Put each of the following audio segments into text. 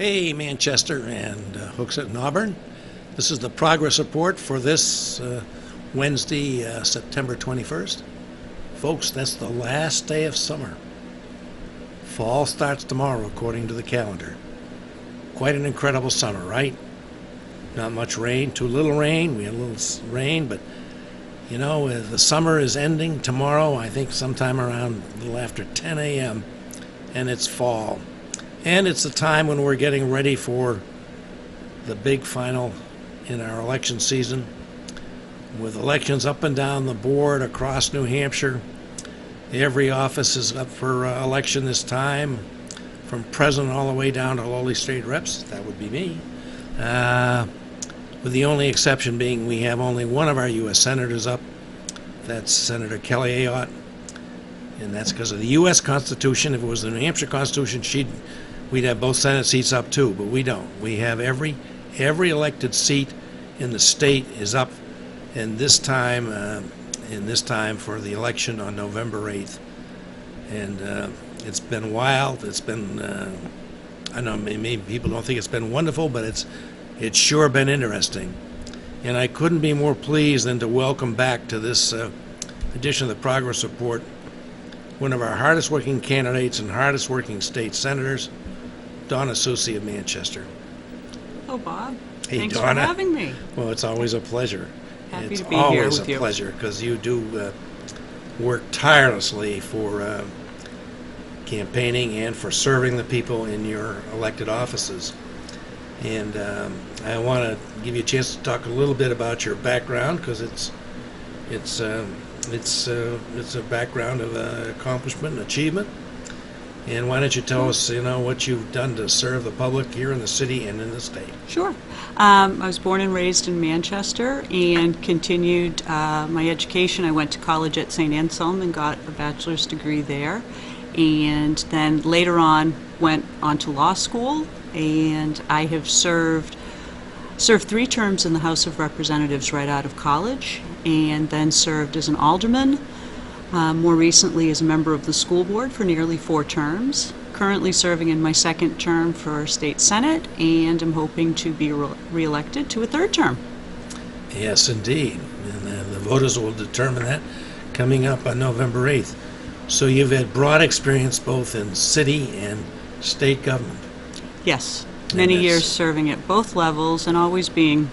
Hey, Manchester and Hooksett and Auburn. This is the progress report for this Wednesday, September 21st. Folks, that's the last day of summer. Fall starts tomorrow, according to the calendar. Quite an incredible summer, right? Not much rain, too little rain. We had a little rain, but you know, the summer is ending tomorrow, I think sometime around a little after 10 a.m., and it's fall. And it's the time when we're getting ready for the big final in our election season. With elections up and down the board across New Hampshire, every office is up for election this time, from president all the way down to lowly state reps. That would be me. With the only exception being we have only one of our U.S. senators up. That's Senator Kelly Ayotte. And that's because of the U.S. Constitution. If it was the New Hampshire Constitution, we'd have both Senate seats up too, but we don't. We have every elected seat in the state is up in this time for the election on November 8th. And it's been wild. It's been I know maybe people don't think it's been wonderful, but it's sure been interesting. And I couldn't be more pleased than to welcome back to this edition of the Progress Report one of our hardest working candidates and hardest working state senators, Donna Soucy of Manchester. Oh, Bob. Hey, Thanks Donna. for having me. Well, it's always a pleasure. Happy It's to be here always with a you. pleasure because you do work tirelessly for campaigning and for serving the people in your elected offices. And I want to give you a chance to talk a little bit about your background because it's a background of accomplishment and achievement. And why don't you tell us, what you've done to serve the public here in the city and in the state? Sure. I was born and raised in Manchester and continued my education. I went to college at St. Anselm and got a bachelor's degree there. And then later on went on to law school, and I have served 3 terms in the House of Representatives right out of college, and then served as an alderman, more recently as a member of the school board for nearly 4 terms, currently serving in my 2nd term for state senate, and I'm hoping to be re-elected to a 3rd term. Yes, indeed. And the voters will determine that coming up on November 8th. So you've had broad experience both in city and state government. Yes, many years serving at both levels and always being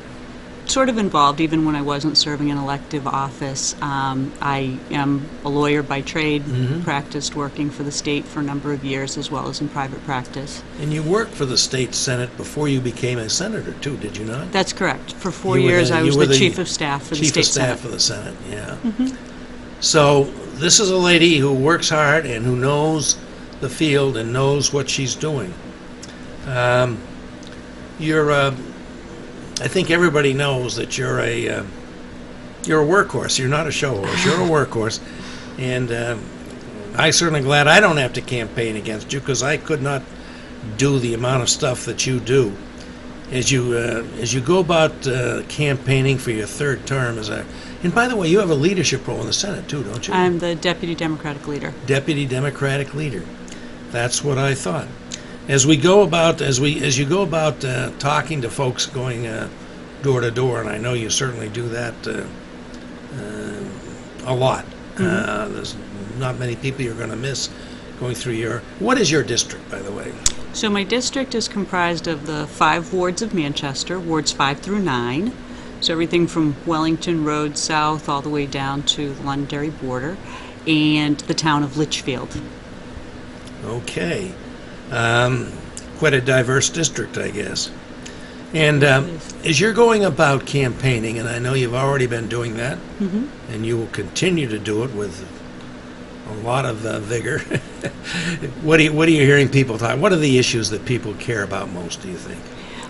sort of involved even when I wasn't serving an elective office. I am a lawyer by trade, practiced working for the state for a number of years as well as in private practice. And you worked for the state senate before you became a senator too, did you not? That's correct. For 4 years I was the chief of staff for the state senate. Chief of staff for the senate, yeah. So this is a lady who works hard and who knows the field and knows what she's doing. I think everybody knows that you're a workhorse. You're not a show horse. You're a workhorse, and I'm certainly glad I don't have to campaign against you because I could not do the amount of stuff that you do. As you go about campaigning for your 3rd term and by the way, you have a leadership role in the Senate too, don't you? I'm the deputy Democratic leader. Deputy Democratic leader. That's what I thought. As you go about talking to folks, going door to door, and I know you certainly do that a lot. There's not many people you're going to miss going through What is your district, by the way? So my district is comprised of the 5 wards of Manchester, wards 5 through 9. So everything from Wellington Road south all the way down to the Londonderry border, and the town of Litchfield. Okay. Quite a diverse district, I guess. And as you're going about campaigning, and I know you've already been doing that, and you will continue to do it with a lot of vigor, what are you hearing people talk? What are the issues that people care about most, do you think?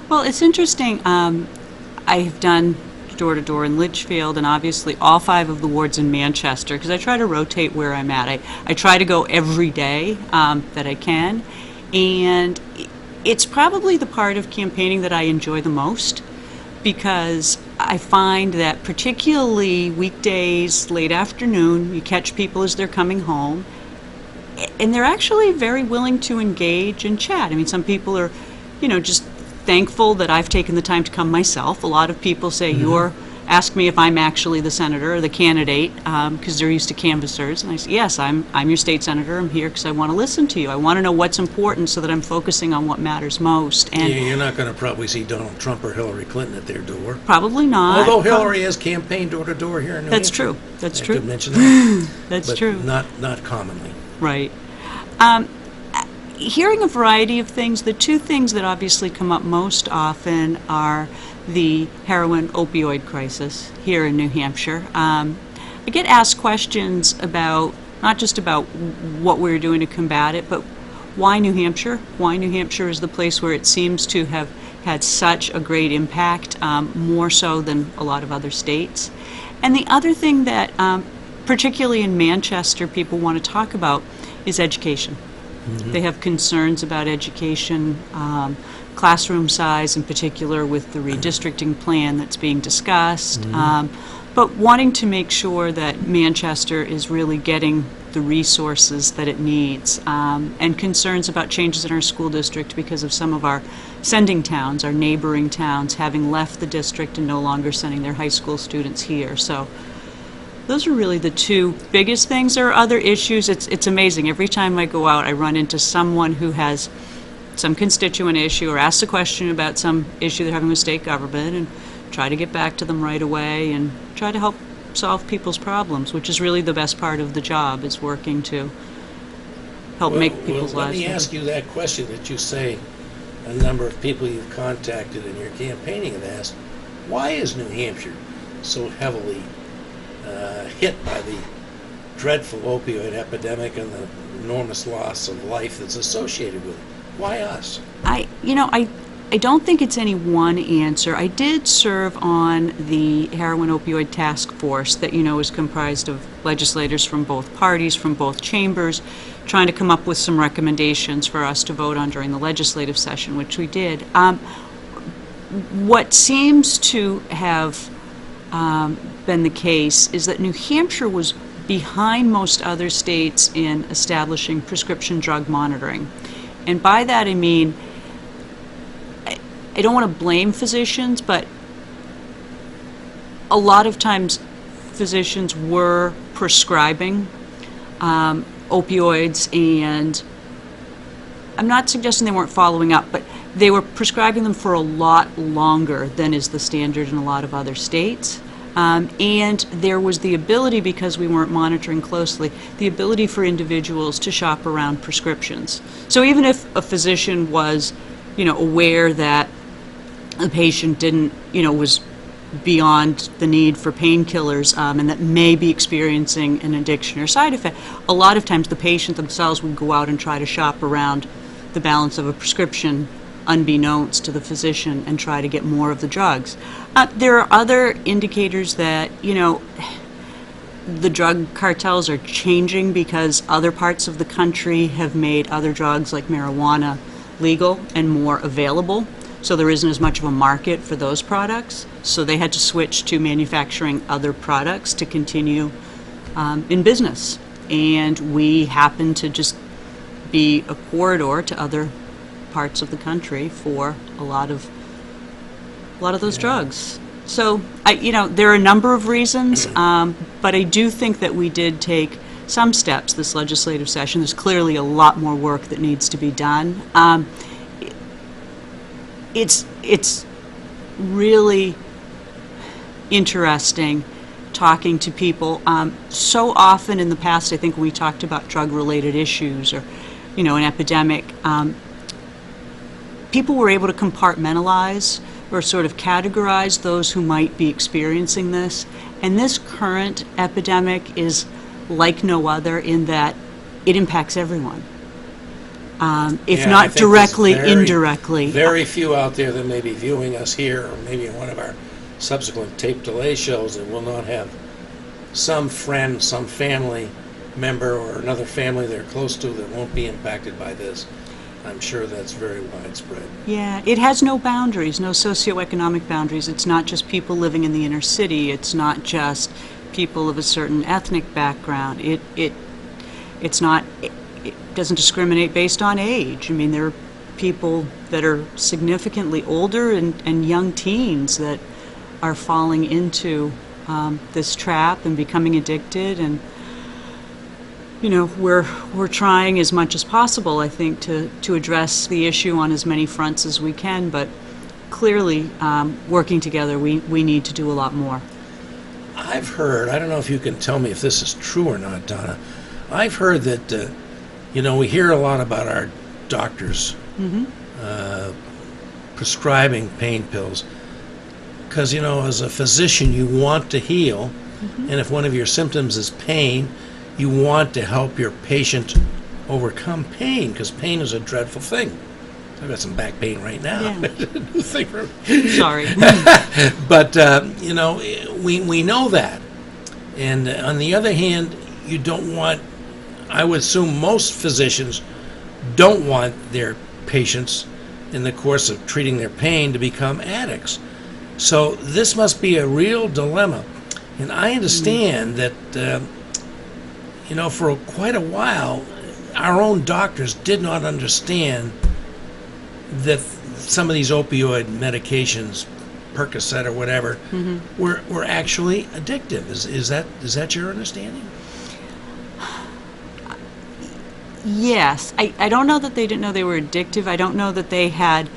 Well, it's interesting. I have done door-to-door in Litchfield and obviously all 5 of the wards in Manchester because I try to rotate where I'm at. I try to go every day that I can, and it's probably the part of campaigning that I enjoy the most because I find that particularly weekdays, late afternoon, you catch people as they're coming home, and they're actually very willing to engage and chat. I mean, some people are just thankful that I've taken the time to come myself. A lot of people say ask me if I'm actually the senator or the candidate, because they're used to canvassers. And I say, yes, I'm your state senator. I'm here because I want to listen to you. I want to know what's important so that I'm focusing on what matters most. And You're not going to probably see Donald Trump or Hillary Clinton at their door. probably not. Although Hillary has campaigned door to door here in New That's Hampshire. true. That's I true. could mention that. That's but true. Not commonly. Right. Hearing a variety of things, the two things that obviously come up most often are the heroin opioid crisis here in New Hampshire. I get asked questions about, not just about what we're doing to combat it, but why New Hampshire? Why New Hampshire is the place where it seems to have had such a great impact, more so than a lot of other states. And the other thing that, particularly in Manchester, people want to talk about is education. They have concerns about education, classroom size in particular with the redistricting plan that's being discussed, but wanting to make sure that Manchester is really getting the resources that it needs, and concerns about changes in our school district because of some of our sending towns, our neighboring towns, having left the district and no longer sending their high school students here. So those are really the two biggest things. There are other issues. It's amazing. Every time I go out, I run into someone who has some constituent issue or asks a question about some issue they're having with state government, and try to get back to them right away and try to help solve people's problems, which is really the best part of the job, is working to help make people's let lives me better. ask you that question that you say a number of people you've contacted in your campaigning have asked. Why is New Hampshire so heavily hit by the dreadful opioid epidemic and the enormous loss of life that's associated with it? Why us? I don't think it's any one answer. I did serve on the heroin opioid task force that is comprised of legislators from both parties, from both chambers, trying to come up with some recommendations for us to vote on during the legislative session, which we did. What seems to have been the case is that New Hampshire was behind most other states in establishing prescription drug monitoring. And by that I mean, I don't want to blame physicians, but a lot of times physicians were prescribing opioids, and I'm not suggesting they weren't following up, but they were prescribing them for a lot longer than is the standard in a lot of other states. And there was the ability, because we weren't monitoring closely, the ability for individuals to shop around prescriptions. So even if a physician was, aware that the patient didn't, was beyond the need for painkillers, and that may be experiencing an addiction or side effect, a lot of times the patient themselves would go out and try to shop around the balance of a prescription unbeknownst to the physician and try to get more of the drugs. There are other indicators that, the drug cartels are changing because other parts of the country have made other drugs like marijuana legal and more available. So there isn't as much of a market for those products. So they had to switch to manufacturing other products to continue in business. And we happen to just be a corridor to other parts of the country for a lot of those drugs. So there are a number of reasons, but I do think that we did take some steps this legislative session. There's clearly a lot more work that needs to be done. It's really interesting talking to people. So often in the past, I think when we talked about drug-related issues or an epidemic, people were able to compartmentalize or sort of categorize those who might be experiencing this. And this current epidemic is like no other in that it impacts everyone. If Yeah, I not think directly, there's indirectly. Very few out there that may be viewing us here or maybe in one of our subsequent tape delay shows that will not have some friend, some family member or another family they're close to that won't be impacted by this. I'm sure that's very widespread. Yeah, it has no boundaries, no socioeconomic boundaries. It's not just people living in the inner city. It's not just people of a certain ethnic background. It doesn't discriminate based on age. I mean, there are people that are significantly older and young teens that are falling into this trap and becoming addicted. And we're trying as much as possible, I think, to address the issue on as many fronts as we can, but clearly, working together, we need to do a lot more. I've heard, I don't know if you can tell me if this is true or not, Donna. I've heard that, we hear a lot about our doctors prescribing pain pills because, as a physician, you want to heal, and if one of your symptoms is pain, you want to help your patient overcome pain because pain is a dreadful thing. I've got some back pain right now. Yeah. Sorry. But, we know that. And on the other hand, you don't want, I would assume most physicians don't want their patients in the course of treating their pain to become addicts. So this must be a real dilemma. And I understand that, for quite a while, our own doctors did not understand that some of these opioid medications, Percocet or whatever, were actually addictive. Is that your understanding? Yes. I don't know that they didn't know they were addictive. I don't know that they had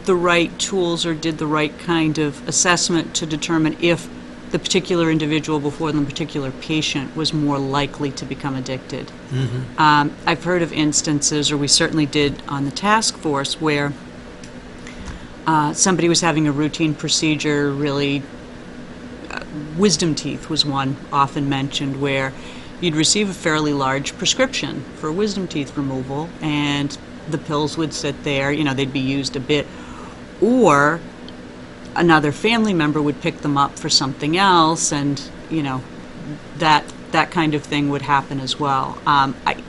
the right tools or did the right kind of assessment to determine if the particular individual before them, the particular patient, was more likely to become addicted. I've heard of instances, or we certainly did on the task force, where somebody was having a routine procedure, really, wisdom teeth was one often mentioned, where you'd receive a fairly large prescription for wisdom teeth removal, and the pills would sit there, they'd be used a bit, or another family member would pick them up for something else, and that kind of thing would happen as well.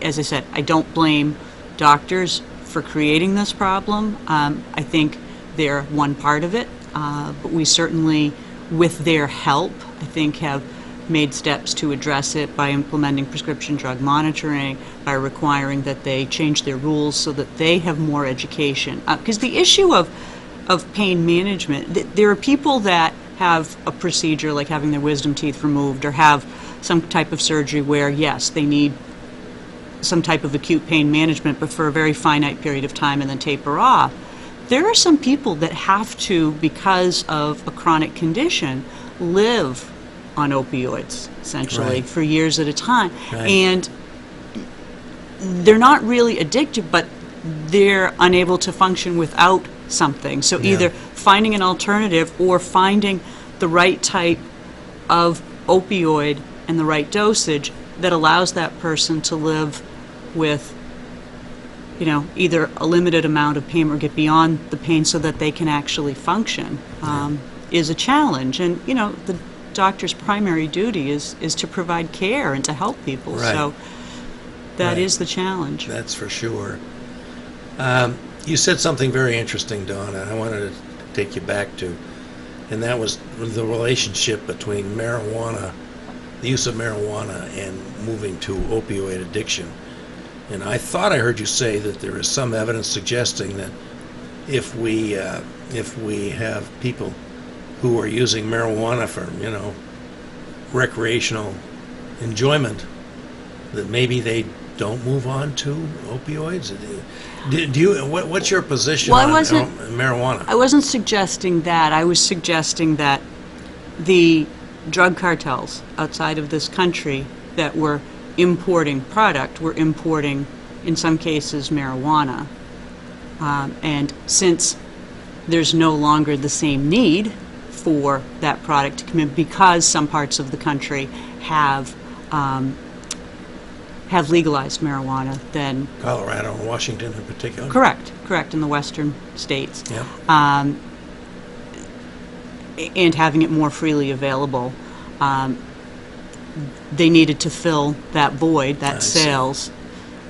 As I said, I don't blame doctors for creating this problem. I think they're one part of it, but we certainly, with their help, I think have made steps to address it by implementing prescription drug monitoring, by requiring that they change their rules so that they have more education. Because the issue of pain management, there are people that have a procedure like having their wisdom teeth removed or have some type of surgery where, yes, they need some type of acute pain management, but for a very finite period of time and then taper off. There are some people that have to, because of a chronic condition, live on opioids, essentially, for years at a time. And they're not really addicted, but they're unable to function without something. So either finding an alternative or finding the right type of opioid and the right dosage that allows that person to live with, either a limited amount of pain or get beyond the pain so that they can actually function, is a challenge. And, the doctor's primary duty is to provide care and to help people. So that is the challenge. That's for sure. You said something very interesting, Donna, I wanted to take you back to, and that was the relationship between marijuana, the use of marijuana, and moving to opioid addiction. And I thought I heard you say that there is some evidence suggesting that if we have people who are using marijuana for, recreational enjoyment, that maybe they don't move on to opioids? What's your position on marijuana? I wasn't suggesting that. I was suggesting that the drug cartels outside of this country that were importing product were importing, in some cases, marijuana. And since there's no longer the same need for that product to come in because some parts of the country have legalized marijuana, then Colorado and Washington in particular. Correct, in the western states. Yep. And having it more freely available, they needed to fill that void, that sales,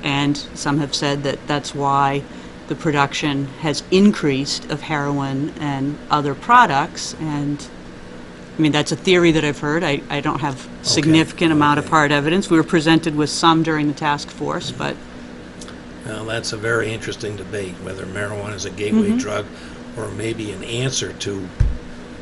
and some have said that that's why the production has increased of heroin and other products. And I mean, that's a theory that I've heard. I don't have significant amount of hard evidence. We were presented with some during the task force, but Now, that's a very interesting debate, whether marijuana is a gateway drug or maybe an answer to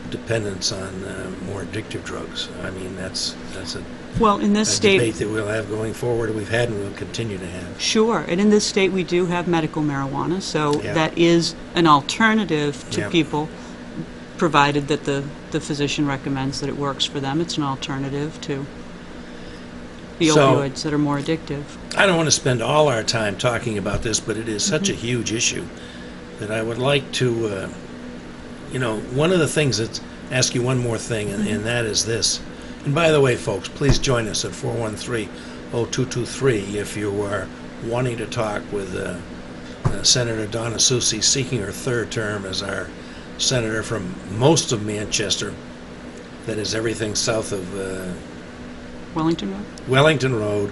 dependence on more addictive drugs. I mean, that's a Well, in this state, debate that we'll have going forward, we've had and will continue to have. sure, and in this state, we do have medical marijuana, so Yeah. that is an alternative to Yeah. people, provided that the physician recommends that it works for them. It's an alternative to the So- opioids that are more addictive. I don't want to spend all our time talking about this, but it is such a huge issue that I would like to, one of the things that, ask you one more thing, and that is this. And by the way, folks, please join us at 413-0223 if you are wanting to talk with Senator Donna Soucy, seeking her third term as our senator from most of Manchester, that is everything south of Wellington Road, Wellington Road,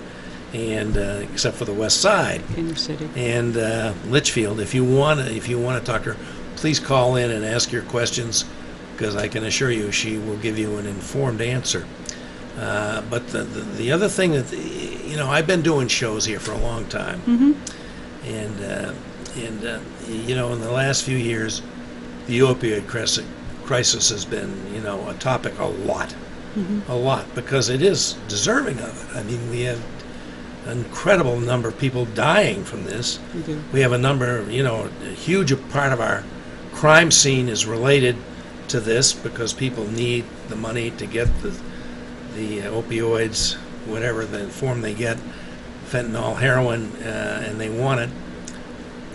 and except for the west side, inner city. and Litchfield. If you want to talk to her, please call in and ask your questions, because I can assure you she will give you an informed answer. But the other thing that I've been doing shows here for a long time, and in the last few years, the opioid crisis has been a topic a lot, because it is deserving of it. I mean, we have an incredible number of people dying from this. We do. We have a number, a huge part of our crime scene is related to this, because people need the money to get the opioids, whatever the form they get, fentanyl, heroin, and they want it.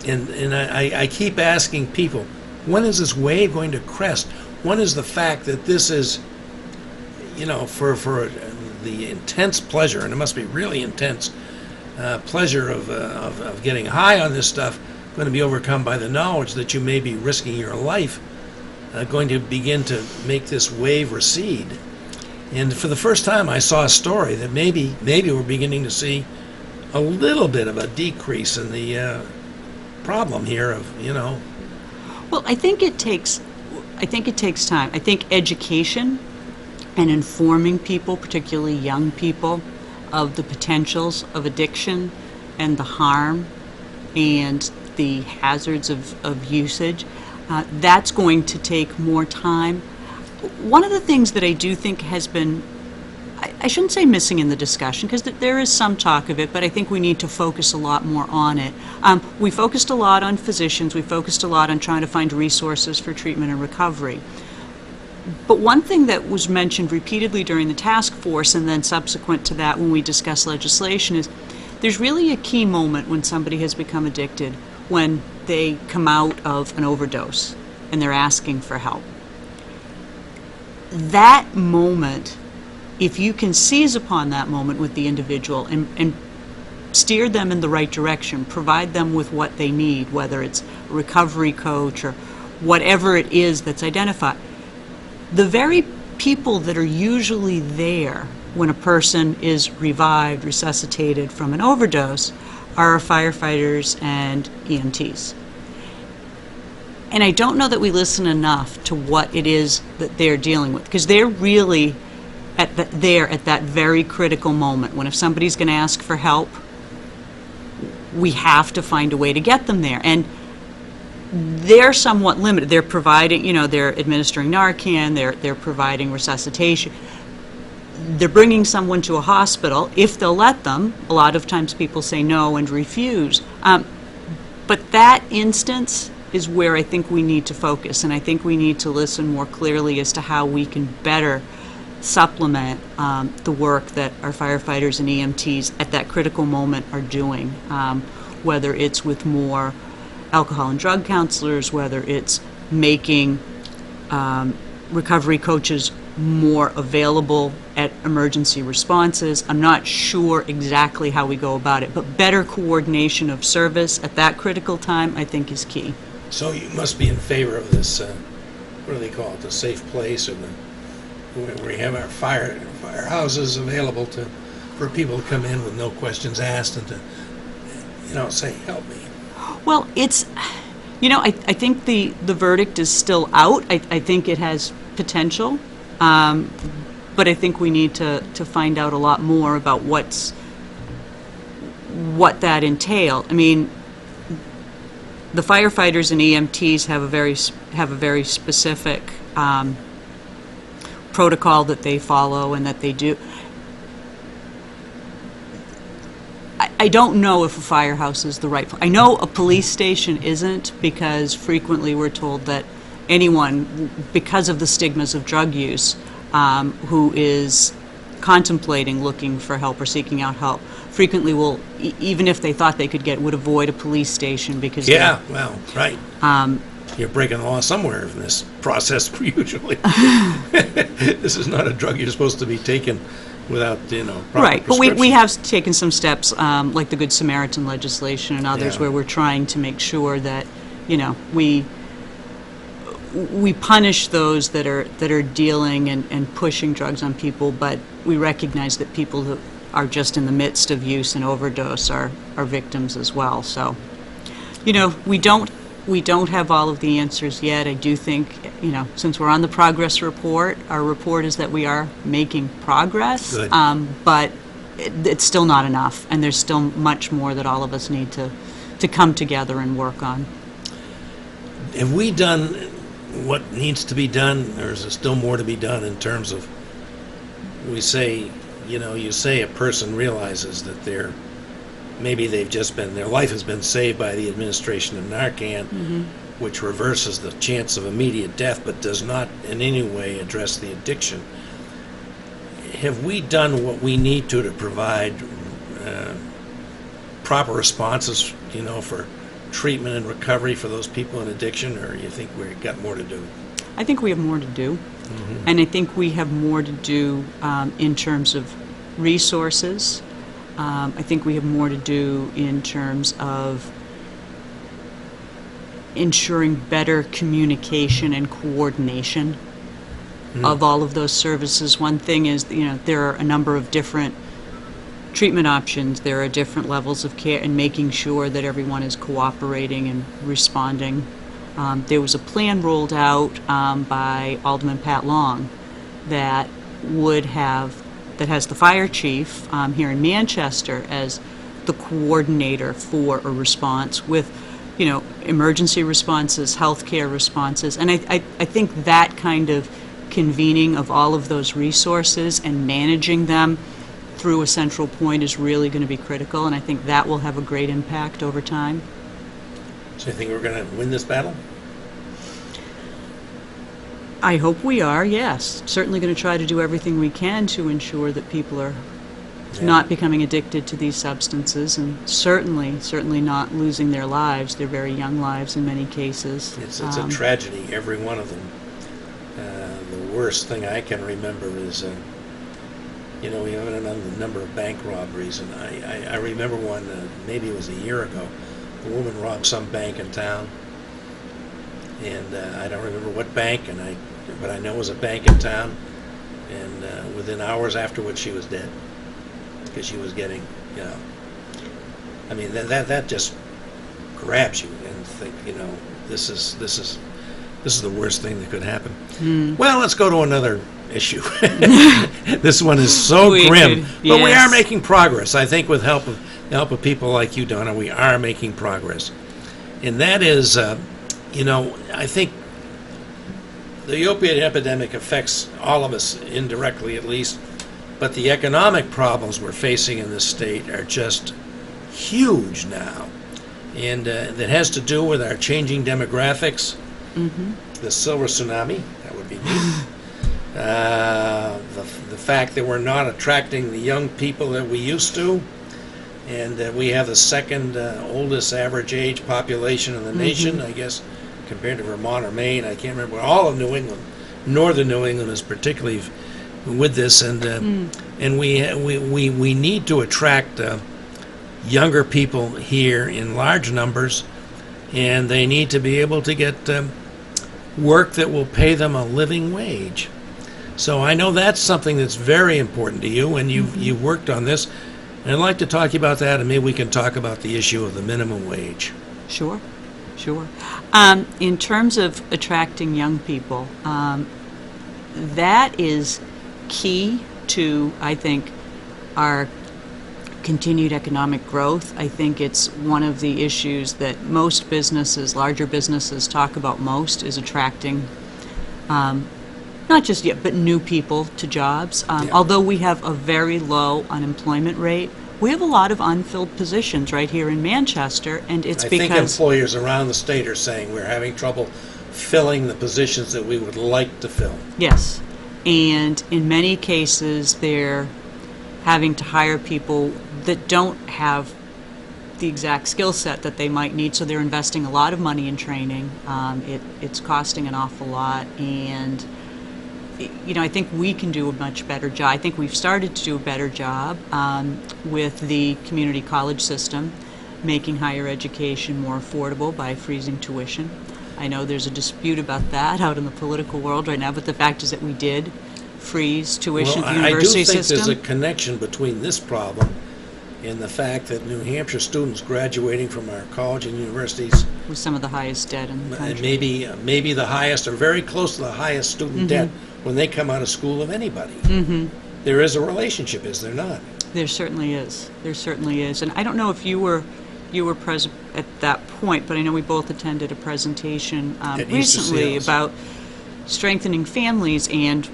And I keep asking people, when is this wave going to crest? When is the fact that this is, for the intense pleasure, and it must be really intense pleasure of getting high on this stuff, going to be overcome by the knowledge that you may be risking your life, going to begin to make this wave recede. And for the first time, I saw a story that maybe we're beginning to see a little bit of a decrease in the problem here of, Well, I think it takes time. I think education and informing people, particularly young people, of the potentials of addiction and the harm and the hazards of usage, that's going to take more time. One of the things that I do think has been, I shouldn't say missing in the discussion, because there is some talk of it, but I think we need to focus a lot more on it. We focused a lot on physicians. We focused a lot on trying to find resources for treatment and recovery. But one thing that was mentioned repeatedly during the task force, and then subsequent to that when we discussed legislation, is there's really a key moment when somebody has become addicted, when they come out of an overdose and they're asking for help. That moment, if you can seize upon that moment with the individual and steer them in the right direction, provide them with what they need, whether it's a recovery coach or whatever it is that's identified, the very people that are usually there when a person is revived, resuscitated from an overdose, are firefighters and EMTs. And I don't know that we listen enough to what it is that they're dealing with, because they're really at that very critical moment when if somebody's going to ask for help, we have to find a way to get them there. And they're somewhat limited. They're providing, they're administering Narcan, they're providing resuscitation. They're bringing someone to a hospital if they'll let them. A lot of times people say no and refuse. But that instance is where I think we need to focus, and I think we need to listen more clearly as to how we can better supplement the work that our firefighters and EMTs at that critical moment are doing, whether it's with more alcohol and drug counselors, whether it's making recovery coaches more available at emergency responses. I'm not sure exactly how we go about it, but better coordination of service at that critical time, I think, is key. So you must be in favor of this, what do they call it, the safe place, or where we have our firehouses available for people to come in with no questions asked and to, say, help me. Well, it's, I think the verdict is still out. I think it has potential, but I think we need to find out a lot more about what that entails. I mean, the firefighters and EMTs have a very specific protocol that they follow and that they do. I don't know if a firehouse is the right. I know a police station isn't, because frequently we're told that anyone, because of the stigmas of drug use, who is contemplating looking for help or seeking out help, frequently will, even if they thought they could would avoid a police station because Yeah, well, right. You're breaking the law somewhere in this process, usually. This is not a drug you're supposed to be taking without, proper right, but we prescription. have taken some steps, like the Good Samaritan legislation and others, Yeah. where we're trying to make sure that, we punish those that are dealing and pushing drugs on people, but we recognize that people who are just in the midst of use and overdose are victims as well. So, we don't have all of the answers yet. I do think, since we're on the progress report, our report is that we are making progress. Good. But it's still not enough, and there's still much more that all of us need to come together and work on. Have we done what needs to be done, or is there still more to be done in terms of, we say, you say a person realizes that maybe their life has been saved by the administration of Narcan, which reverses the chance of immediate death but does not in any way address the addiction. Have we done what we need to provide proper responses, for treatment and recovery for those people in addiction, or you think we've got more to do? I think we have more to do, and I think we have more to do in terms of resources. I think we have more to do in terms of ensuring better communication and coordination of all of those services. One thing is, there are a number of different treatment options. There are different levels of care, and making sure that everyone is cooperating and responding. There was a plan rolled out by Alderman Pat Long that has the fire chief here in Manchester as the coordinator for a response with, emergency responses, healthcare responses, and I think that kind of convening of all of those resources and managing them through a central point is really going to be critical, and I think that will have a great impact over time. So you think we're going to win this battle? I hope we are, yes. Certainly going to try to do everything we can to ensure that people are not becoming addicted to these substances, and certainly not losing their lives, their very young lives in many cases. It's a tragedy, every one of them. The worst thing I can remember is, we have a number of bank robberies, and I remember one, maybe it was a year ago. A woman robbed some bank in town, and I don't remember what bank, but I know it was a bank in town, and within hours afterwards she was dead, because she was getting, I mean, that just grabs you and think, this is the worst thing that could happen. Well, let's go to another issue. This one is so grim, but we are making progress. I think with the help of people like you, Donna, we are making progress, and that is, I think the opiate epidemic affects all of us indirectly, at least, but the economic problems we're facing in this state are just huge now, and that has to do with our changing demographics. The silver tsunami, that would be neat. The fact that we're not attracting the young people that we used to, and that we have the second oldest average age population in the nation, I guess, compared to Vermont or Maine. I can't remember. All of New England, northern New England is particularly with this, and we need to attract younger people here in large numbers, and they need to be able to get work that will pay them a living wage. So I know that's something that's very important to you, and you've worked on this. And I'd like to talk to you about that, and maybe we can talk about the issue of the minimum wage. Sure. In terms of attracting young people, that is key to, I think, our continued economic growth. I think it's one of the issues that most businesses, larger businesses, talk about most, is attracting not just yet, but new people to jobs. Yeah. Although we have a very low unemployment rate, we have a lot of unfilled positions right here in Manchester, and it's I think because employers around the state are saying we're having trouble filling the positions that we would like to fill. yes, and in many cases they're having to hire people that don't have the exact skill set that they might need, so they're investing a lot of money in training. It's costing an awful lot, and I think we can do a much better job. I think we've started to do a better job with the community college system, making higher education more affordable by freezing tuition. I know there's a dispute about that out in the political world right now, but the fact is that we did freeze tuition Well, at the university I do think system. there's a connection between this problem and the fact that New Hampshire students graduating from our college and universities, With some of the highest debt in the and country. maybe the highest or very close to the highest student debt when they come out of school of anybody. There is a relationship, is there not? There certainly is. There certainly is. And I don't know if you were present at that point, but I know we both attended a presentation At Easter recently Seals. about strengthening families and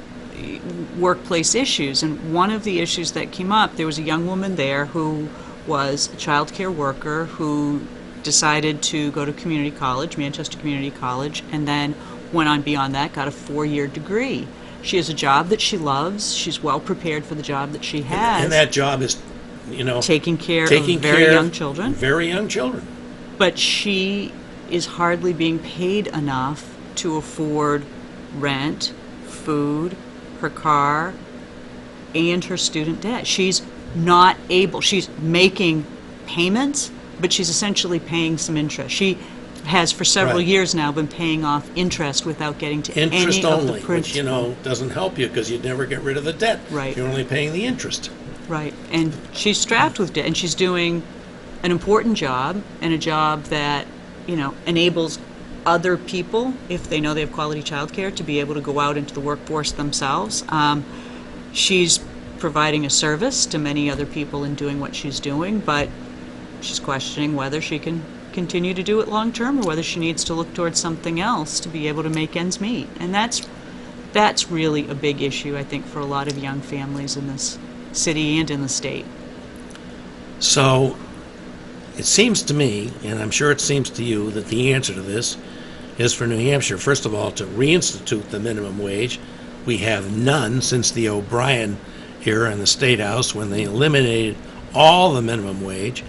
workplace issues. And one of the issues that came up, there was a young woman there who was a child care worker who decided to go to community college, Manchester Community College, and then went on beyond that, got a 4-year degree. She has a job that she loves. She's well prepared for the job that she has. And that job is, taking care taking of very care young of children. Very young children. But she is hardly being paid enough to afford rent, food, her car, and her student debt. She's not able. She's making payments, but she's essentially paying some interest. She has for several Right. years now been paying off interest without getting to Interest any of only, the which, principal. doesn't help you because you'd never get rid of the debt. Right. You're only paying the interest. Right, and she's strapped with debt, and she's doing an important job, and a job that, enables other people, if they know they have quality childcare, to be able to go out into the workforce themselves. She's providing a service to many other people in doing what she's doing, but she's questioning whether she can continue to do it long term or whether she needs to look towards something else to be able to make ends meet. And that's really a big issue, I think, for a lot of young families in this city and in the state. So it seems to me, and I'm sure it seems to you, that the answer to this is for New Hampshire, first of all, to reinstitute the minimum wage. We have none since the O'Brien era in the State House when they eliminated all the minimum wage.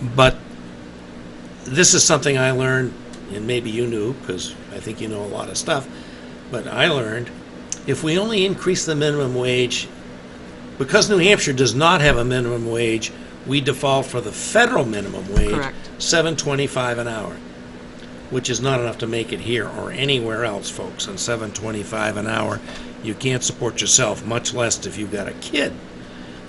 But this is something I learned, and maybe you knew, because I think you know a lot of stuff, but I learned if we only increase the minimum wage, because New Hampshire does not have a minimum wage, we default for the federal minimum wage, Correct. $7.25 an hour, which is not enough to make it here or anywhere else, folks. On $7.25 an hour, you can't support yourself, much less if you've got a kid.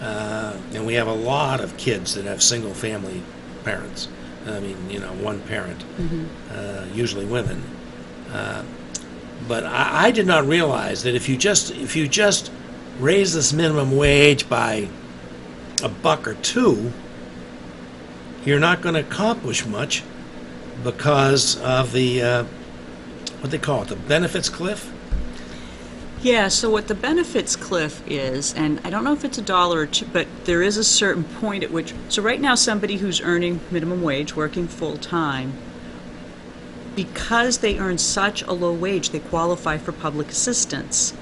And we have a lot of kids that have single-family parents. I mean, one parent, usually women. But I did not realize that if you just raise this minimum wage by $1 or $2, you're not going to accomplish much because of the what they call it, the benefits cliff. Yeah, so what the benefits cliff is, and I don't know if it's $1 or $2, but there is a certain point at which, so right now somebody who's earning minimum wage, working full-time, because they earn such a low wage, they qualify for public assistance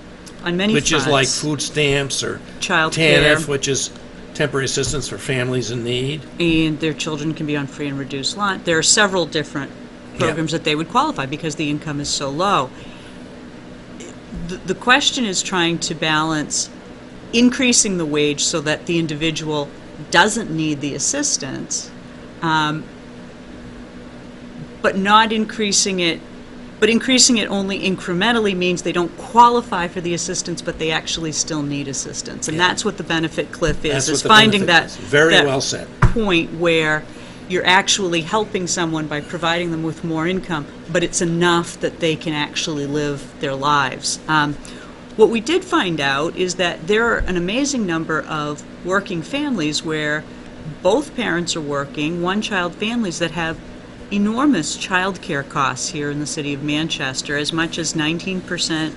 on many Which fronts. is like food stamps or Child care. TANF, which is temporary assistance for families in need. And their children can be on free and reduced lunch. There are several different programs that they would qualify because the income is so low. The question is trying to balance increasing the wage so that the individual doesn't need the assistance, but not increasing it. But increasing it only incrementally means they don't qualify for the assistance, but they actually still need assistance. And that's what the benefit cliff That's is what the finding benefit that is. Very that well said. point where you're actually helping someone by providing them with more income, but it's enough that they can actually live their lives. What we did find out is that there are an amazing number of working families where both parents are working, one-child families that have enormous child care costs here in the city of Manchester. As much as 19%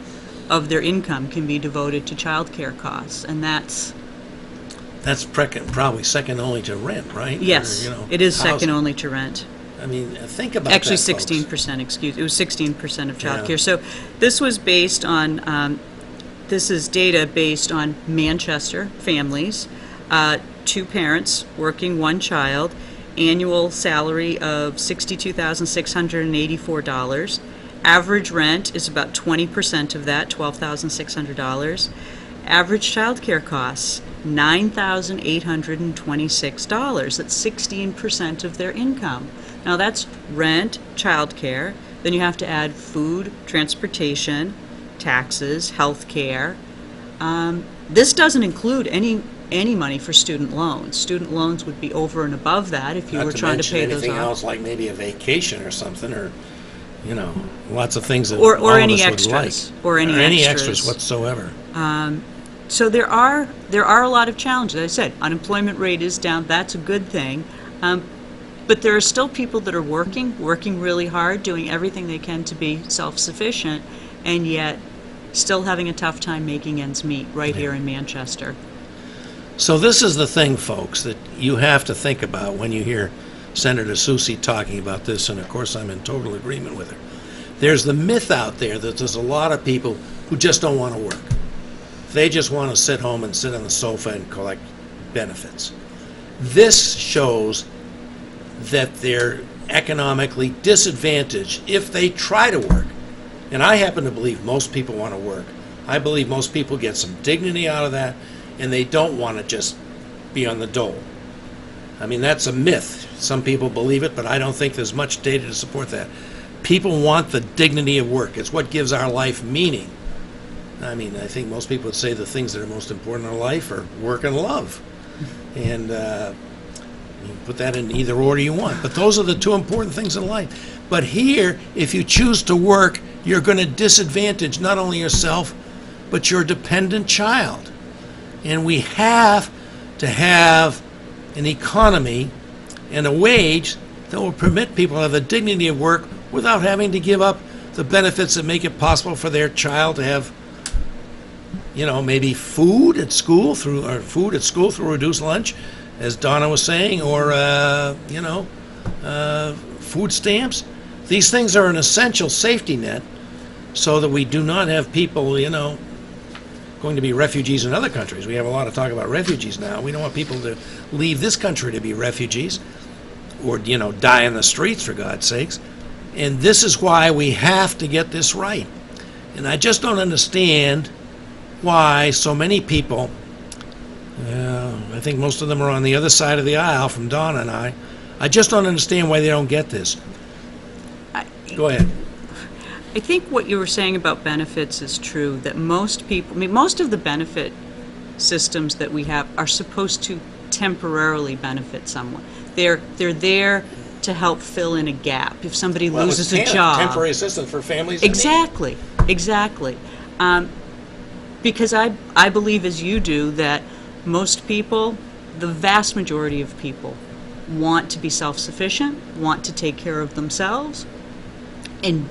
of their income can be devoted to child care costs, and that's probably second only to rent, right? yes, Or, it is second housing. only to rent. I mean, think about Actually, that, folks. 16%, it was 16% of child Yeah. care. So this was based on, this is data based on Manchester families, two parents working one child, annual salary of $62,684. Average rent is about 20% of that, $12,600. Average child care costs, $9,826. That's 16% of their income. Now that's rent, child care. Then you have to add food, transportation, taxes, health care. This doesn't include any money for student loans. Student loans would be over and above that if you Not were to trying to mention pay those anything off. else, like maybe a vacation or something, or lots of things that Or all of any us would extras. like. Or any extras extras. whatsoever. So there are a lot of challenges. As I said, unemployment rate is down. That's a good thing. But there are still people that are working really hard, doing everything they can to be self-sufficient, and yet still having a tough time making ends meet right here in Manchester. So this is the thing, folks, that you have to think about when you hear Senator Soucy talking about this, and of course I'm in total agreement with her. There's the myth out there that there's a lot of people who just don't want to work. They just want to sit home and sit on the sofa and collect benefits. This shows that they're economically disadvantaged if they try to work. And I happen to believe most people want to work. I believe most people get some dignity out of that, and they don't want to just be on the dole. I mean, that's a myth. Some people believe it, but I don't think there's much data to support that. People want the dignity of work. It's what gives our life meaning. I mean, I think most people would say the things that are most important in life are work and love. And you can put that in either order you want. But those are the two important things in life. But here, if you choose to work, you're going to disadvantage not only yourself, but your dependent child. And we have to have an economy and a wage that will permit people to have the dignity of work without having to give up the benefits that make it possible for their child to have, maybe food at school through reduced lunch, as Donna was saying, or food stamps. These things are an essential safety net so that we do not have people, going to be refugees in other countries. We have a lot of talk about refugees now. We don't want people to leave this country to be refugees or, die in the streets, for God's sakes. And this is why we have to get this right. And I just don't understand why so many people, I think most of them are on the other side of the aisle from Donna and I just don't understand why they don't get this. Go ahead. I think what you were saying about benefits is true, that most of the benefit systems that we have are supposed to temporarily benefit someone. They're there to help fill in a gap. If somebody loses a job. Temporary assistance for families. In need. Exactly. Because I believe, as you do, that most people, the vast majority of people, want to be self-sufficient, want to take care of themselves, and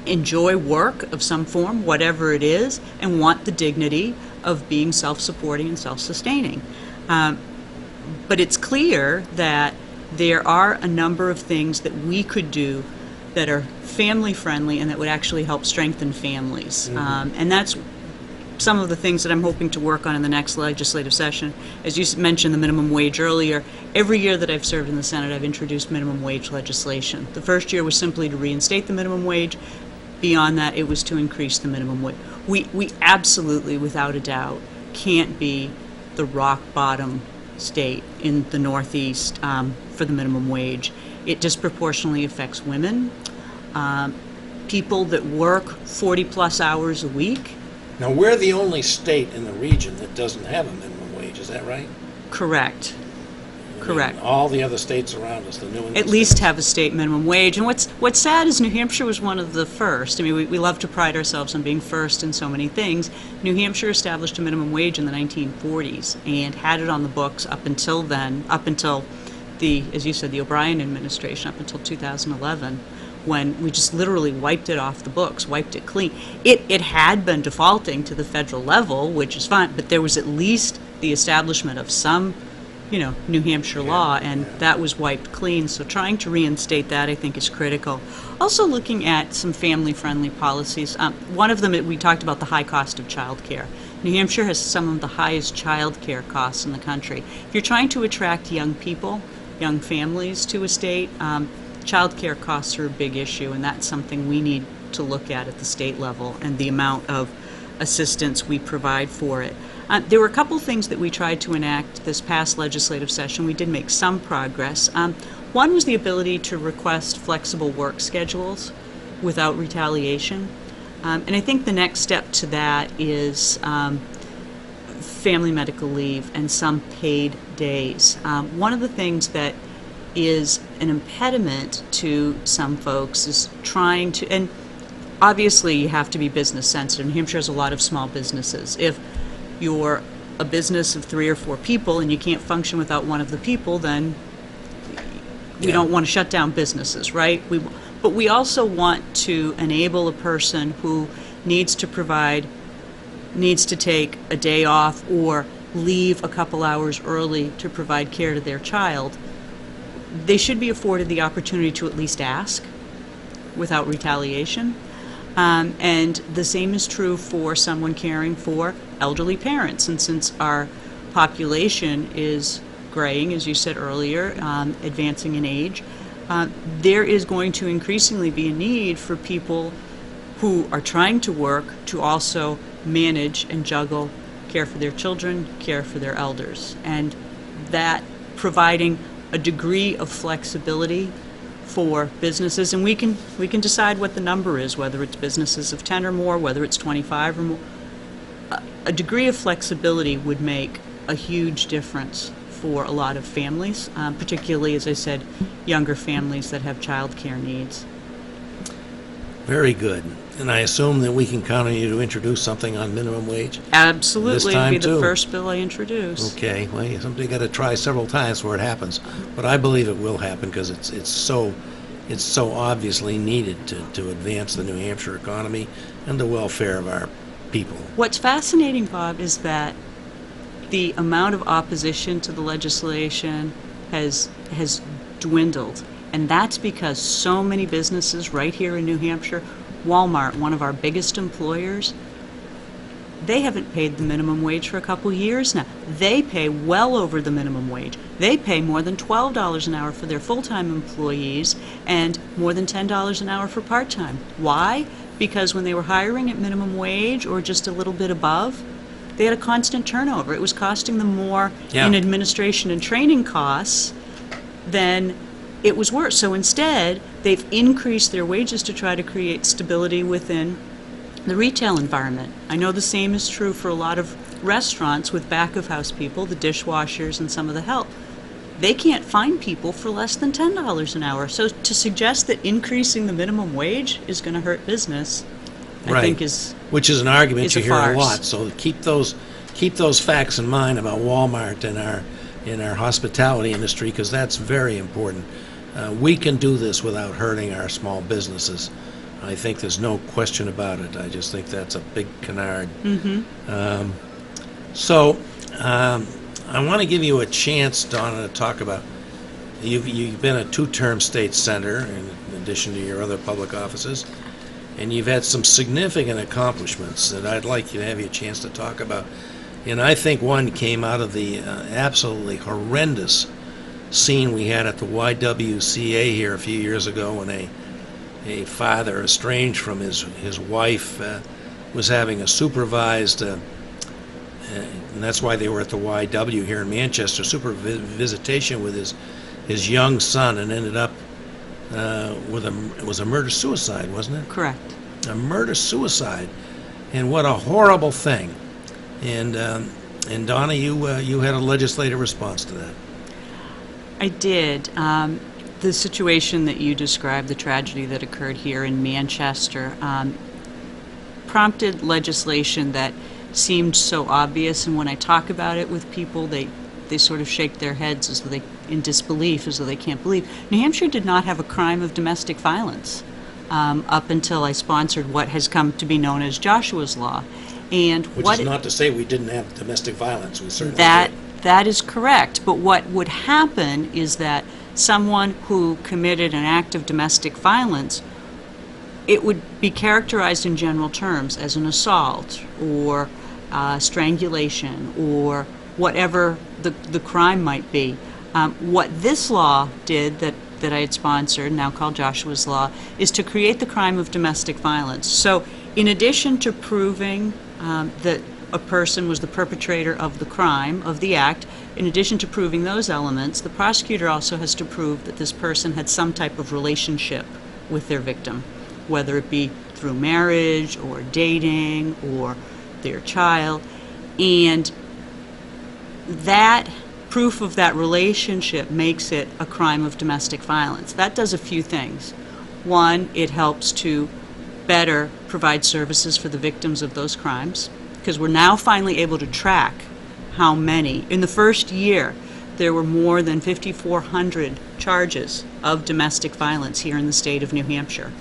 enjoy work of some form, whatever it is, and want the dignity of being self-supporting and self-sustaining. But it's clear that there are a number of things that we could do that are family-friendly and that would actually help strengthen families. And that's some of the things that I'm hoping to work on in the next legislative session. As you mentioned the minimum wage earlier, every year that I've served in the Senate, I've introduced minimum wage legislation. The first year was simply to reinstate the minimum wage. Beyond that, it was to increase the minimum wage. We absolutely, without a doubt, can't be the rock bottom state in the Northeast for the minimum wage. It disproportionately affects women, people that work 40-plus hours a week. Now, we're the only state in the region that doesn't have a minimum wage, is that right? Correct. Correct. All the other states around us, the New England At least states. have a state minimum wage. And what's sad is New Hampshire was one of the first. I mean, we love to pride ourselves on being first in so many things. New Hampshire established a minimum wage in the 1940s and had it on the books up until then, up until the, as you said, the O'Brien administration, up until 2011, when we just literally wiped it off the books, wiped it clean. It had been defaulting to the federal level, which is fine, but there was at least the establishment of some, New Hampshire law, and that was wiped clean. So trying to reinstate that, I think, is critical. Also looking at some family-friendly policies. One of them, we talked about the high cost of childcare. New Hampshire has some of the highest childcare costs in the country. If you're trying to attract young people, young families to a state, childcare costs are a big issue, and that's something we need to look at the state level, and the amount of assistance we provide for it. There were a couple things that we tried to enact this past legislative session. We did make some progress. One was the ability to request flexible work schedules without retaliation. And I think the next step to that is family medical leave and some paid days. One of the things that is an impediment to some folks is trying to, and obviously you have to be business sensitive. New Hampshire has a lot of small businesses. If you're a business of 3 or 4 people and you can't function without one of the people, then we don't want to shut down businesses, right? But we also want to enable a person who needs to take a day off or leave a couple hours early to provide care to their child. They should be afforded the opportunity to at least ask without retaliation. And the same is true for someone caring for elderly parents. And since our population is graying, as you said earlier, advancing in age, there is going to increasingly be a need for people who are trying to work to also manage and juggle care for their children, care for their elders. And that providing a degree of flexibility for businesses, and we can decide what the number is, whether it's businesses of 10 or more, whether it's 25 or more. A degree of flexibility would make a huge difference for a lot of families, particularly, as I said, younger families that have child care needs. Very good. And I assume that we can count on you to introduce something on minimum wage? Absolutely. This time, It'll be the too. first bill I introduce. Okay, well, somebody got to try several times before it happens, but I believe it will happen because it's so obviously needed to advance the New Hampshire economy and the welfare of our people. What's fascinating, Bob, is that the amount of opposition to the legislation has dwindled, and that's because so many businesses right here in New Hampshire, Walmart, one of our biggest employers, they haven't paid the minimum wage for a couple years now. They pay well over the minimum wage. They pay more than $12 an hour for their full-time employees and more than $10 an hour for part-time. Why? Because when they were hiring at minimum wage or just a little bit above, they had a constant turnover. It was costing them more in administration and training costs than it was worse. So instead, they've increased their wages to try to create stability within the retail environment. I know the same is true for a lot of restaurants with back-of-house people, the dishwashers and some of the help. They can't find people for less than $10 an hour. So to suggest that increasing the minimum wage is going to hurt business, I think which is an argument is you a hear a farce. lot. So keep those facts in mind about Walmart and in our hospitality industry, because that's very important. We can do this without hurting our small businesses. I think there's no question about it. I just think that's a big canard. I want to give you a chance, Donna, to talk about, you've been a 2-term state senator in addition to your other public offices, and you've had some significant accomplishments that I'd like you to have a chance to talk about. And I think one came out of the absolutely horrendous scene we had at the YWCA here a few years ago when a father estranged from his wife was having a supervised, and that's why they were at the YW here in Manchester, visitation with his young son, and ended up with it was a murder-suicide, wasn't it? Correct. A murder-suicide, and what a horrible thing. And Donna, you had a legislative response to that. I did. The situation that you described, the tragedy that occurred here in Manchester, prompted legislation that seemed so obvious, and when I talk about it with people, they sort of shake their heads as though in disbelief, as though they can't believe. New Hampshire did not have a crime of domestic violence up until I sponsored what has come to be known as Joshua's Law. And Which is not to say we didn't have domestic violence. We certainly that did. that is correct. But what would happen is that someone who committed an act of domestic violence, it would be characterized in general terms as an assault or strangulation or whatever the crime might be. What this law did that I had sponsored, now called Joshua's Law, is to create the crime of domestic violence. So in addition to proving that a person was the perpetrator of the crime, of the act, in addition to proving those elements, the prosecutor also has to prove that this person had some type of relationship with their victim, whether it be through marriage or dating or their child. And that proof of that relationship makes it a crime of domestic violence. That does a few things. One, it helps to better provide services for the victims of those crimes, because we're now finally able to track how many. In the first year, there were more than 5,400 charges of domestic violence here in the state of New Hampshire.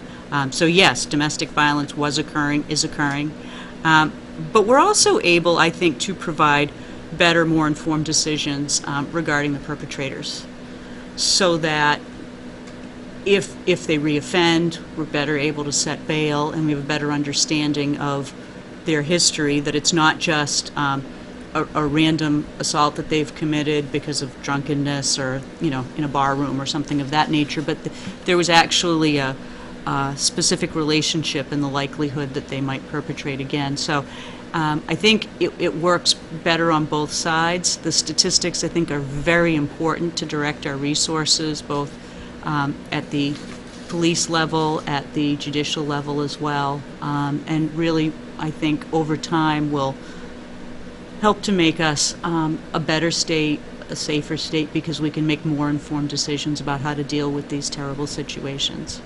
So yes, domestic violence is occurring. But we're also able, I think, to provide better, more informed decisions regarding the perpetrators, so that if they reoffend, we're better able to set bail, and we have a better understanding of their history, that it's not just a random assault that they've committed because of drunkenness or, in a bar room or something of that nature, but there was actually a specific relationship and the likelihood that they might perpetrate again. So I think it works better on both sides. The statistics, I think, are very important to direct our resources, both at the police level, at the judicial level as well, and really, I think, over time will help to make us a better state, a safer state, because we can make more informed decisions about how to deal with these terrible situations.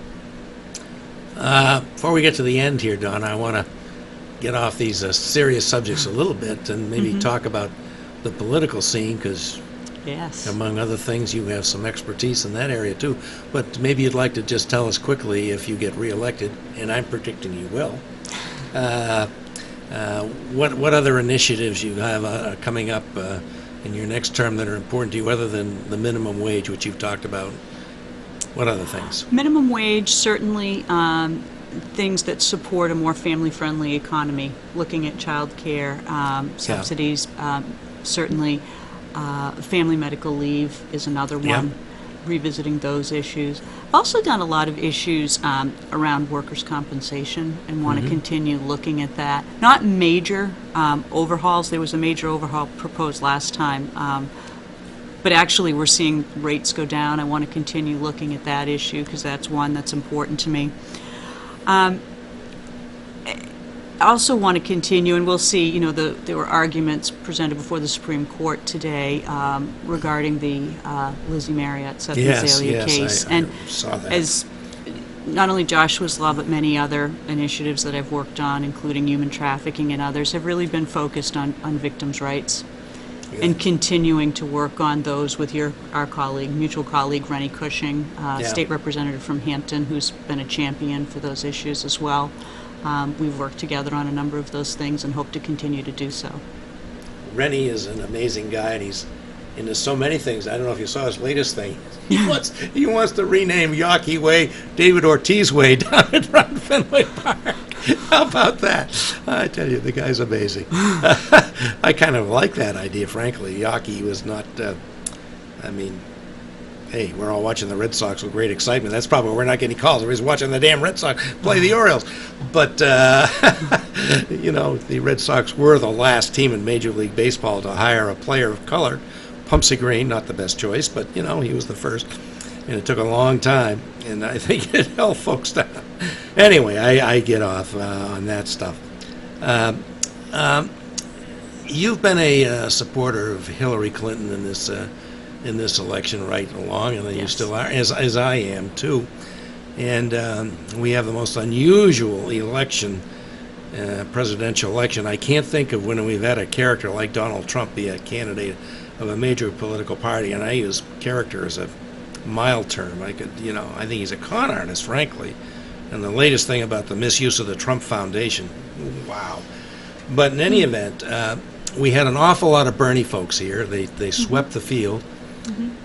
Before we get to the end here, Dawn, I want to get off these serious subjects a little bit and maybe talk about the political scene, because yes, among other things, you have some expertise in that area too. But maybe you'd like to just tell us quickly, if you get reelected, and I'm predicting you will, what other initiatives you have coming up in your next term that are important to you, other than the minimum wage, which you've talked about. What other things? Minimum wage, certainly. Things that support a more family-friendly economy, looking at child care, subsidies, certainly family medical leave is another one, revisiting those issues. I've also done a lot of issues around workers' compensation and want to continue looking at that. Not major overhauls. There was a major overhaul proposed last time, but actually we're seeing rates go down. I want to continue looking at that issue because that's one that's important to me. I also want to continue, and we'll see, there were arguments presented before the Supreme Court today regarding the Lizzie Marriott, Seth Azalea case. I saw that. As not only Joshua's Law, but many other initiatives that I've worked on, including human trafficking and others, have really been focused on victims' rights. Yeah. And continuing to work on those with our colleague, mutual colleague, Rennie Cushing, state representative from Hampton, who's been a champion for those issues as well. We've worked together on a number of those things and hope to continue to do so. Rennie is an amazing guy, and he's into so many things. I don't know if you saw his latest thing. He wants to rename Yawkey Way David Ortiz Way down at Ron Fenway Park. How about that? I tell you, the guy's amazing. I kind of like that idea, frankly. Yawkey was not, hey, we're all watching the Red Sox with great excitement. That's probably why we're not getting calls. Everybody's watching the damn Red Sox play the Orioles. But, the Red Sox were the last team in Major League Baseball to hire a player of color. Pumpsy Green, not the best choice, but, he was the first. And it took a long time, and I think it held folks down. Anyway, I get off on that stuff. You've been a supporter of Hillary Clinton in this in this election right along, and you Yes. still are, as I am too. And we have the most unusual election, presidential election. I can't think of when we've had a character like Donald Trump be a candidate of a major political party, and I use character as a mild term. I think he's a con artist, frankly. And the latest thing about the misuse of the Trump Foundation, wow. But in any event, we had an awful lot of Bernie folks here. They swept the field.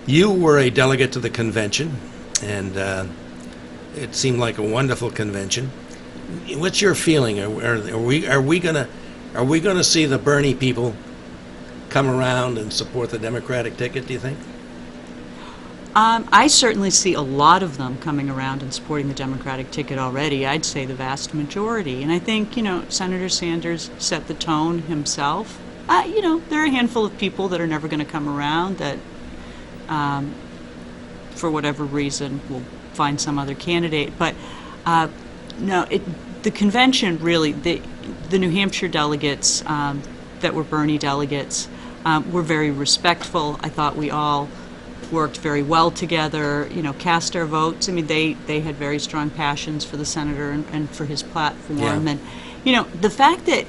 You were a delegate to the convention, and it seemed like a wonderful convention. What's your feeling? Are we gonna see the Bernie people come around and support the Democratic ticket, do you think? I certainly see a lot of them coming around and supporting the Democratic ticket already. I'd say the vast majority. And I think, Senator Sanders set the tone himself. There are a handful of people that are never going to come around that, for whatever reason, will find some other candidate. But no, the convention really, the New Hampshire delegates that were Bernie delegates were very respectful. I thought we all worked very well together, cast our votes. I mean, they had very strong passions for the senator and for his platform. Yeah. And, the fact that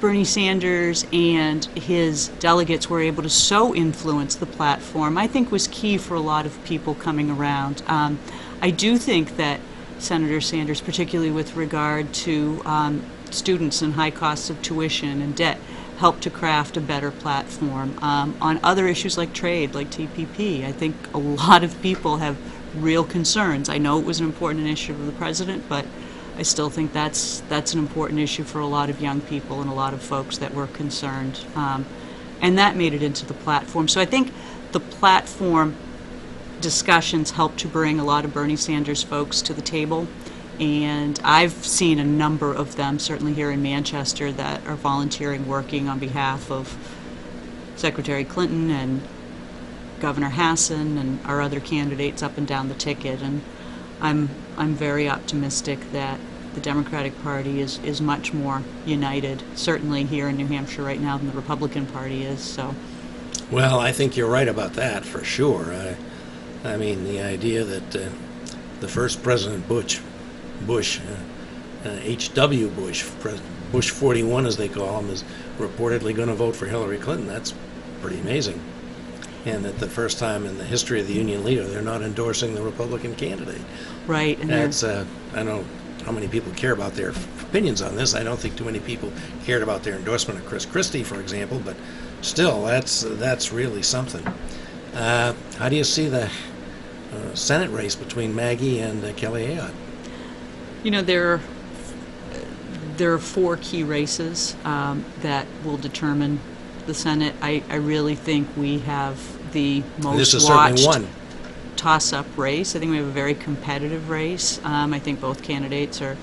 Bernie Sanders and his delegates were able to so influence the platform, I think was key for a lot of people coming around. I do think that Senator Sanders, particularly with regard to students and high costs of tuition and debt, helped to craft a better platform. On other issues like trade, like TPP, I think a lot of people have real concerns. I know it was an important issue for the president, but I still think that's an important issue for a lot of young people and a lot of folks that were concerned. And that made it into the platform. So I think the platform discussions helped to bring a lot of Bernie Sanders folks to the table. And I've seen a number of them, certainly here in Manchester, that are volunteering, working on behalf of Secretary Clinton and Governor Hassan and our other candidates up and down the ticket. And I'm very optimistic that the Democratic Party is much more united, certainly here in New Hampshire right now, than the Republican Party is. So, Well, I think you're right about that, for sure. I mean, the idea that the first President Bush, H.W. Bush, Bush 41 as they call him, is reportedly going to vote for Hillary Clinton. That's pretty amazing. And that the first time in the history of the Union leader, they're not endorsing the Republican candidate. right. And That's, I don't know how many people care about their opinions on this. I don't think too many people cared about their endorsement of Chris Christie, for example, but still, that's really something. How do you see the Senate race between Maggie and Kelly Ayotte? there are four key races that will determine the Senate. I really think we have the most This is watched certainly one. toss-up race. I think we have a very competitive race. I think both candidates are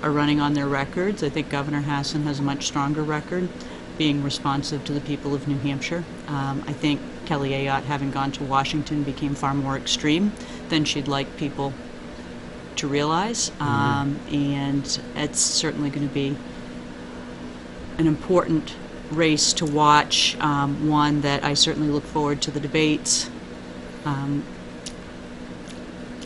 running on their records. I think Governor Hassan has a much stronger record, being responsive to the people of New Hampshire. I think Kelly Ayotte, having gone to Washington, became far more extreme than she'd like people to realize. And it's certainly going to be an important race to watch, one that I certainly look forward to the debates.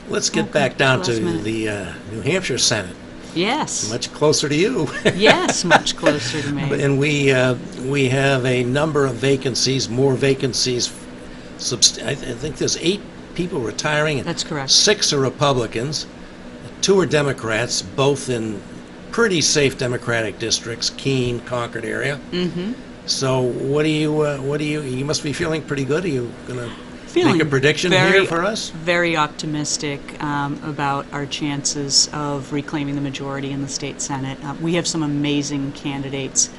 Let's get Okay, back down to last minute. the New Hampshire Senate. Yes. Much closer to you. Yes, much closer to me. And we have a number of vacancies, more vacancies. I think there's 8 people retiring. And That's correct. 6 are Republicans. 2 are Democrats, both in pretty safe Democratic districts, Keene, Concord area. Mm-hmm. So what do you must be feeling pretty good. Are you going to Feeling make a prediction here for us? Very optimistic about our chances of reclaiming the majority in the state Senate. We have some amazing candidates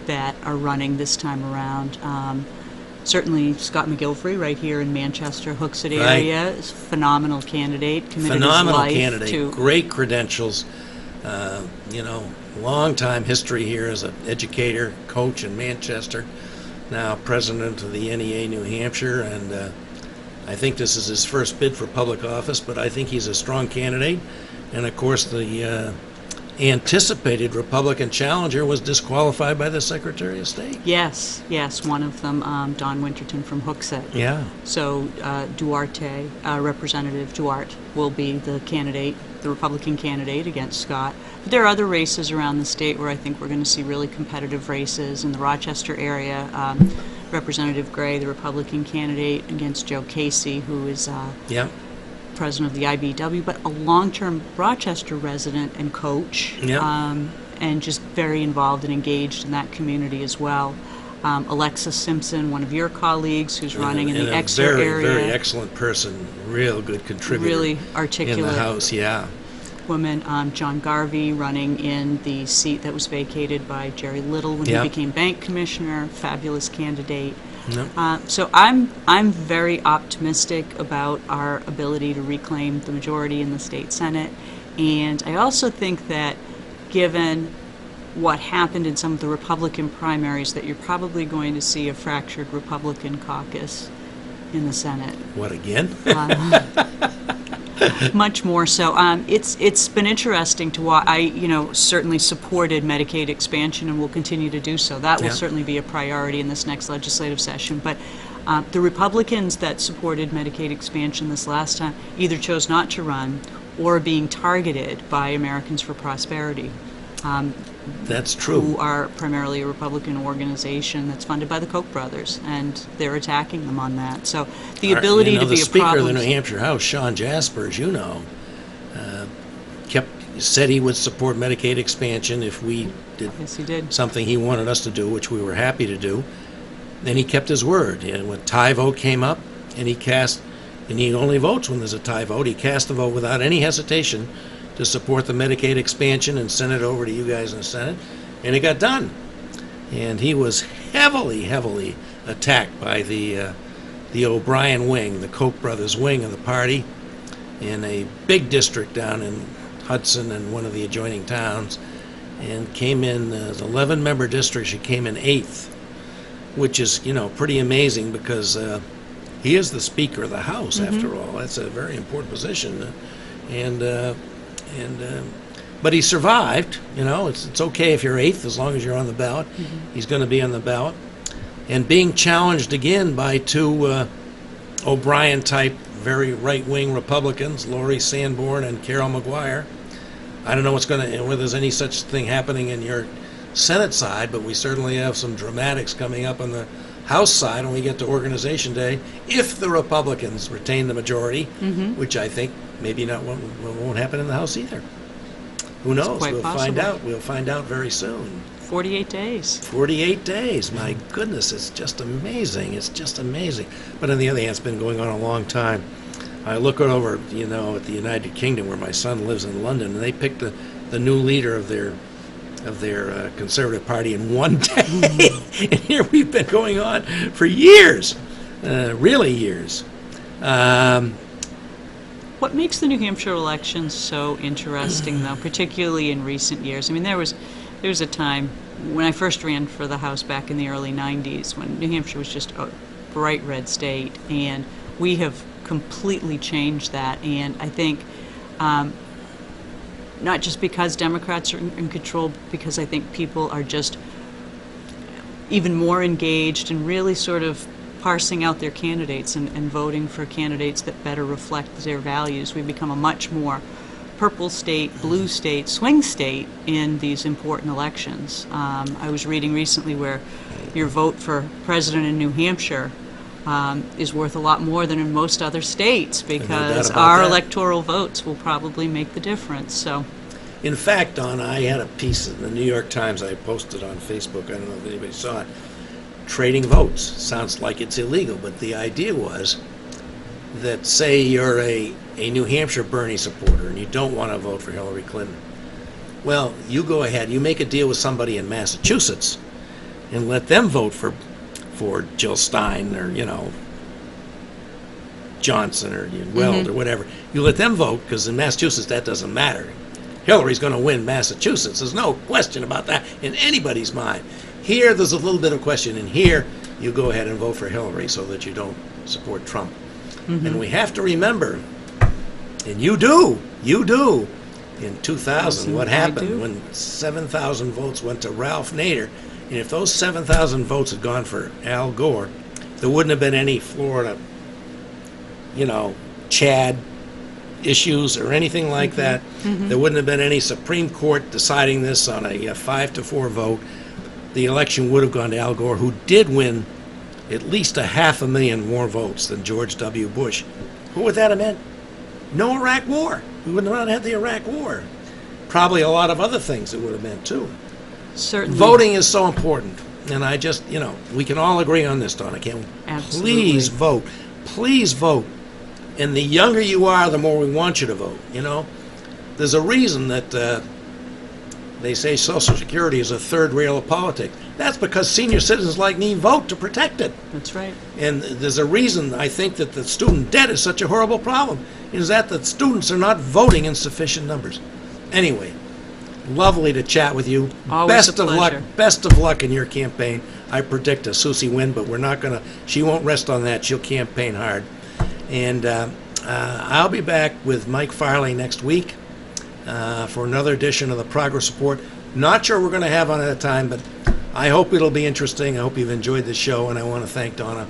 that are running this time around. Certainly Scott McGilfrey right here in Manchester, Hooksett area, is a phenomenal candidate, committed Phenomenal his life candidate, to... great credentials, long time history here as an educator, coach in Manchester, now president of the NEA New Hampshire, and I think this is his first bid for public office, but I think he's a strong candidate. And of course the anticipated Republican challenger was disqualified by the Secretary of State. Yes, yes, one of them, Don Winterton from Hooksett. Yeah. So Duarte, Representative Duarte, will be the candidate, the Republican candidate against Scott. But there are other races around the state where I think we're going to see really competitive races. In the Rochester area, Representative Gray, the Republican candidate, against Joe Casey, who is Yeah. president of the IBW, but a long-term Rochester resident and coach, Yeah. and just very involved and engaged in that community as well. Alexis Simpson, one of your colleagues, who's running in And the a Exeter very, area. very excellent person, real good contributor. Really in articulate the House, yeah. woman. John Garvey, running in the seat that was vacated by Jerry Little when Yeah. he became bank commissioner. Fabulous candidate. No. So I'm very optimistic about our ability to reclaim the majority in the state Senate, and I also think that given what happened in some of the Republican primaries, that you're probably going to see a fractured Republican caucus in the Senate. What, again? Much more so. It's been interesting to watch. I certainly supported Medicaid expansion and will continue to do so. That will Yeah. certainly be a priority in this next legislative session. But the Republicans that supported Medicaid expansion this last time either chose not to run or are being targeted by Americans for Prosperity, That's who true. are primarily a Republican organization that's funded by the Koch brothers, and they're attacking them on that. So the ability to the be a Speaker of problem. the New Hampshire House, Sean Jasper, as you know, said he would support Medicaid expansion if we did Yes, he did. something he wanted us to do, which we were happy to do. Then he kept his word. And when tie vote came up, and he only votes when there's a tie vote, he cast the vote without any hesitation to support the Medicaid expansion and send it over to you guys in the Senate, and it got done. And he was heavily, heavily attacked by the O'Brien wing, the Koch brothers wing of the party, in a big district down in Hudson and one of the adjoining towns, and came in as 11-member district. She came in 8th, which is, pretty amazing because he is the Speaker of the House, after all. That's a very important position. But he survived. It's okay if you're 8th as long as you're on the ballot. He's going to be on the ballot. And being challenged again by two O'Brien-type, very right-wing Republicans, Lori Sanborn and Carol McGuire. I don't know whether there's any such thing happening in your Senate side, but we certainly have some dramatics coming up on the House side when we get to Organization Day, if the Republicans retain the majority, which I think maybe won't happen in the House either. Who knows? quite We'll find possible. out. We'll find out very soon. 48 days. 48 days. My goodness, it's just amazing. It's just amazing. But on the other hand, it's been going on a long time. I look over, at the United Kingdom where my son lives in London, and they picked the new leader of their Conservative Party in one day. And here we've been going on for years, really years. What makes the New Hampshire elections so interesting, though, particularly in recent years? I mean, there was a time when I first ran for the House back in the early 90s when New Hampshire was just a bright red state, and we have completely changed that. And I think not just because Democrats are in control, because I think people are just even more engaged and really sort of parsing out their candidates and voting for candidates that better reflect their values. We've become a much more purple state, blue state, swing state in these important elections. I was reading recently where your vote for president in New Hampshire is worth a lot more than in most other states, because about our that. electoral votes will probably make the difference. So, In fact, Donna, I had a piece in the New York Times I posted on Facebook. I don't know if anybody saw it. Trading votes. Sounds like it's illegal, but the idea was that, say you're a New Hampshire Bernie supporter and you don't want to vote for Hillary Clinton. Well, you go ahead, you make a deal with somebody in Massachusetts and let them vote for Jill Stein or, Johnson or Weld or whatever. You let them vote, because in Massachusetts that doesn't matter. Hillary's going to win Massachusetts. There's no question about that in anybody's mind. Here, there's a little bit of question. And here, you go ahead and vote for Hillary so that you don't support Trump. And we have to remember, and you do, in 2000, what I happened do. when 7,000 votes went to Ralph Nader. And if those 7,000 votes had gone for Al Gore, there wouldn't have been any Florida, Chad issues or anything like that. There wouldn't have been any Supreme Court deciding this on a 5-4 vote. The election would have gone to Al Gore, who did win at least 500,000 more votes than George W. Bush. What would that have meant? No Iraq War. We would not have had the Iraq War. Probably a lot of other things it would have meant, too. Certainly. Voting is so important. And I just, we can all agree on this, Donna, can't we? Absolutely. Please vote. Please vote. And the younger you are, the more we want you to vote, There's a reason that they say Social Security is a third rail of politics. That's because senior citizens like me vote to protect it. That's right. And there's a reason I think that the student debt is such a horrible problem, is that the students are not voting in sufficient numbers. Anyway, lovely to chat with you. Always Best a of luck. pleasure. Best of luck in your campaign. I predict a Susie win, but she won't rest on that. She'll campaign hard. And I'll be back with Mike Farley next week for another edition of the Progress Report. Not sure we're going to have on at a time, but I hope it'll be interesting. I hope you've enjoyed the show, and I want to thank Donna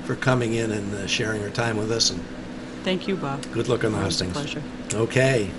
for coming in and sharing her time with us. And Thank you, Bob. good luck on the Always a hustings. pleasure. Okay.